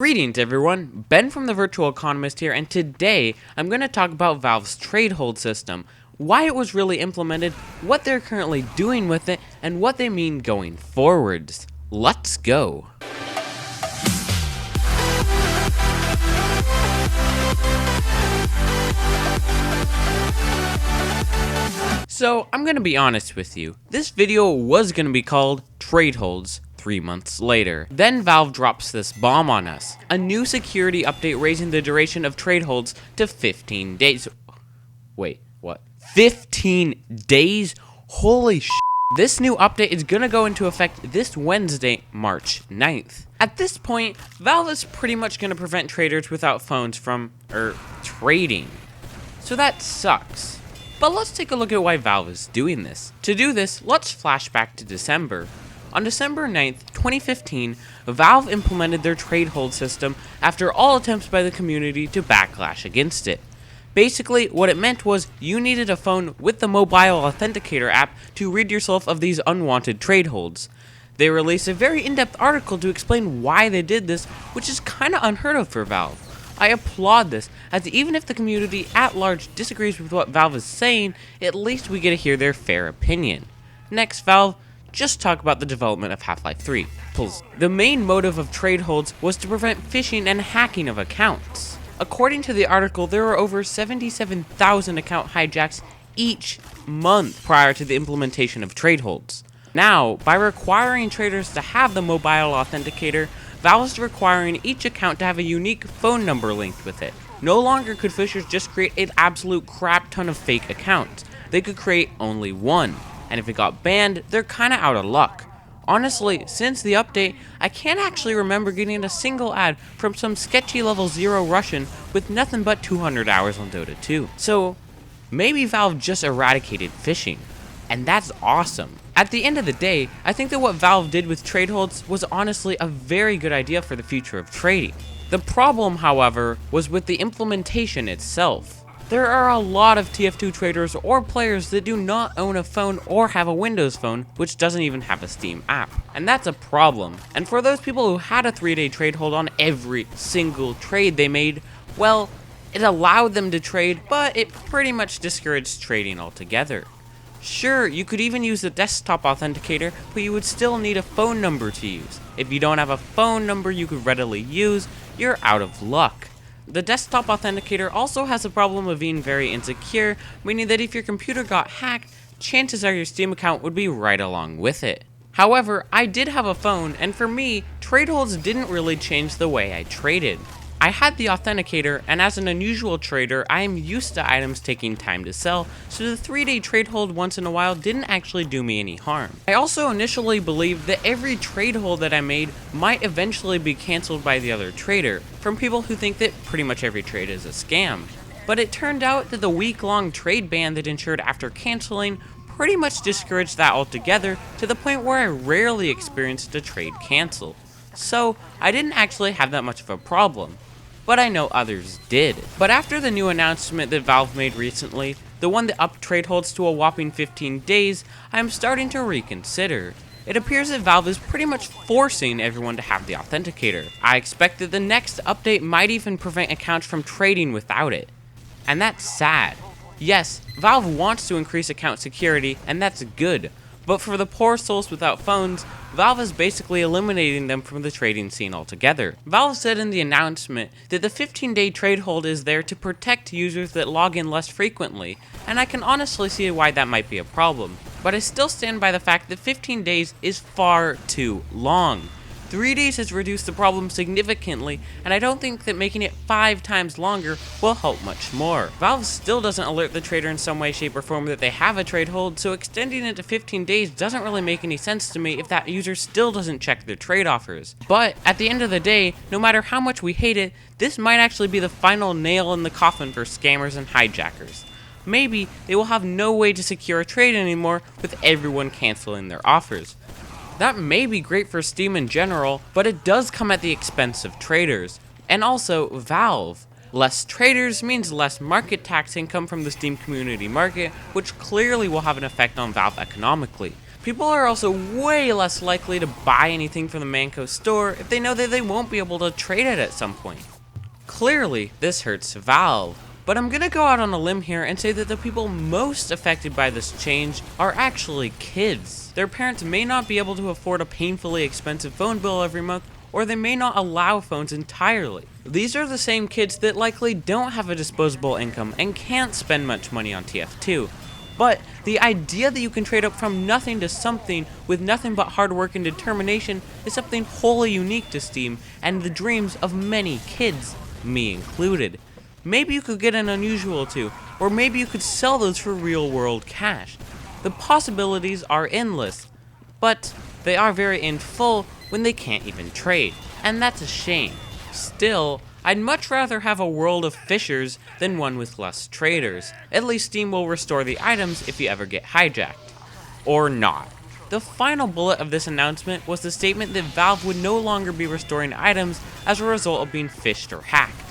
Greetings everyone, Ben from TheVirtualEconomist here, and today I'm going to talk about Valve's trade hold system, why it was really implemented, what they're currently doing with it, and what they mean going forwards. Let's go! So, I'm going to be honest with you, this video was going to be called Trade Holds 3 months later. Then Valve drops this bomb on us. A new security update raising the duration of trade holds to 15 days. Wait, what? 15 days? Holy sh**. This new update is gonna go into effect this Wednesday, March 9th. At this point, Valve is pretty much gonna prevent traders without phones from, trading. So that sucks. But let's take a look at why Valve is doing this. To do this, let's flash back to December. On December 9th, 2015, Valve implemented their trade hold system after all attempts by the community to backlash against it. Basically, what it meant was you needed a phone with the mobile authenticator app to rid yourself of these unwanted trade holds. They released a very in-depth article to explain why they did this, which is kinda unheard of for Valve. I applaud this, as even if the community at large disagrees with what Valve is saying, at least we get to hear their fair opinion. Next, Valve, just talk about the development of Half-Life 3. The main motive of trade holds was to prevent phishing and hacking of accounts. According to the article, there were over 77,000 account hijacks each month prior to the implementation of trade holds. Now, by requiring traders to have the mobile authenticator, Valve is requiring each account to have a unique phone number linked with it. No longer could phishers just create an absolute crap ton of fake accounts. They could create only one. And if it got banned, they're kinda out of luck. Honestly, since the update, I can't actually remember getting a single ad from some sketchy level 0 Russian with nothing but 200 hours on Dota 2. So, maybe Valve just eradicated phishing. And that's awesome. At the end of the day, I think that what Valve did with trade holds was honestly a very good idea for the future of trading. The problem, however, was with the implementation itself. There are a lot of TF2 traders or players that do not own a phone or have a Windows phone, which doesn't even have a Steam app. And that's a problem. And for those people who had a 3-day trade hold on every single trade they made, well, it allowed them to trade, but it pretty much discouraged trading altogether. Sure, you could even use the desktop authenticator, but you would still need a phone number to use. If you don't have a phone number you could readily use, you're out of luck. The desktop authenticator also has a problem of being very insecure, meaning that if your computer got hacked, chances are your Steam account would be right along with it. However, I did have a phone, and for me, trade holds didn't really change the way I traded. I had the authenticator, and as an unusual trader, I am used to items taking time to sell, so the 3-day trade hold once in a while didn't actually do me any harm. I also initially believed that every trade hold that I made might eventually be cancelled by the other trader, from people who think that pretty much every trade is a scam. But it turned out that the week-long trade ban that ensured after cancelling pretty much discouraged that altogether, to the point where I rarely experienced a trade cancel. So, I didn't actually have that much of a problem. But I know others did. But after the new announcement that Valve made recently, the one that upped trade holds to a whopping 15 days, I am starting to reconsider. It appears that Valve is pretty much forcing everyone to have the authenticator. I expect that the next update might even prevent accounts from trading without it. And that's sad. Yes, Valve wants to increase account security, and that's good. But for the poor souls without phones, Valve is basically eliminating them from the trading scene altogether. Valve said in the announcement that the 15-day trade hold is there to protect users that log in less frequently, and I can honestly see why that might be a problem. But I still stand by the fact that 15 days is far too long. 3 days has reduced the problem significantly, and I don't think that making it 5 times longer will help much more. Valve still doesn't alert the trader in some way, shape, or form that they have a trade hold, so extending it to 15 days doesn't really make any sense to me if that user still doesn't check their trade offers. But at the end of the day, no matter how much we hate it, this might actually be the final nail in the coffin for scammers and hijackers. Maybe they will have no way to secure a trade anymore with everyone canceling their offers. That may be great for Steam in general, but it does come at the expense of traders. And also, Valve. Less traders means less market tax income from the Steam community market, which clearly will have an effect on Valve economically. People are also way less likely to buy anything from the Manco store if they know that they won't be able to trade it at some point. Clearly, this hurts Valve, but I'm gonna go out on a limb here and say that the people most affected by this change are actually kids. Their parents may not be able to afford a painfully expensive phone bill every month, or they may not allow phones entirely. These are the same kids that likely don't have a disposable income and can't spend much money on TF2. But the idea that you can trade up from nothing to something with nothing but hard work and determination is something wholly unique to Steam and the dreams of many kids, me included. Maybe you could get an unusual 2, or maybe you could sell those for real world cash. The possibilities are endless, but they are very in full when they can't even trade, and that's a shame. Still, I'd much rather have a world of fishers than one with less traders. At least Steam will restore the items if you ever get hijacked. Or not. The final bullet of this announcement was the statement that Valve would no longer be restoring items as a result of being phished or hacked.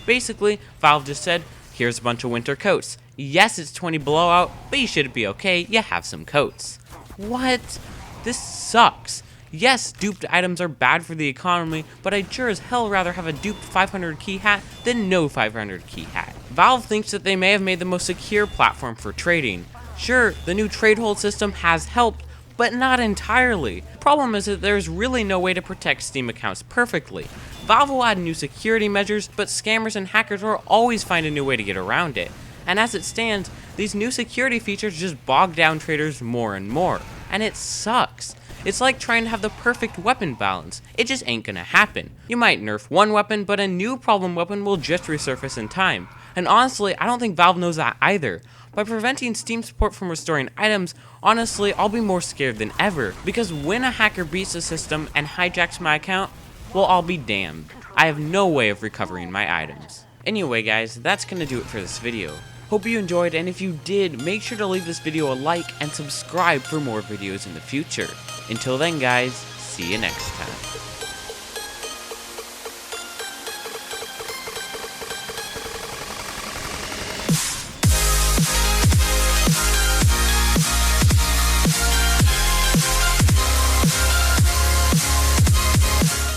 Basically, Valve just said, here's a bunch of winter coats. Yes, it's 20 below out, but you should be okay, you have some coats. What? This sucks. Yes, duped items are bad for the economy, but I'd sure as hell rather have a duped 500 key hat than no 500 key hat. Valve thinks that they may have made the most secure platform for trading. Sure, the new trade hold system has helped, but not entirely. The problem is that there's really no way to protect Steam accounts perfectly. Valve will add new security measures, but scammers and hackers will always find a new way to get around it. And as it stands, these new security features just bog down traders more and more, and it sucks. It's like trying to have the perfect weapon balance. It just ain't gonna happen. You might nerf one weapon, but a new problem weapon will just resurface in time. And honestly, I don't think Valve knows that either. By preventing Steam support from restoring items, honestly, I'll be more scared than ever. Because when a hacker beats the system and hijacks my account, well, I'll be damned. I have no way of recovering my items. Anyway guys, that's gonna do it for this video. Hope you enjoyed, and if you did, make sure to leave this video a like and subscribe for more videos in the future. Until then guys, see you next time.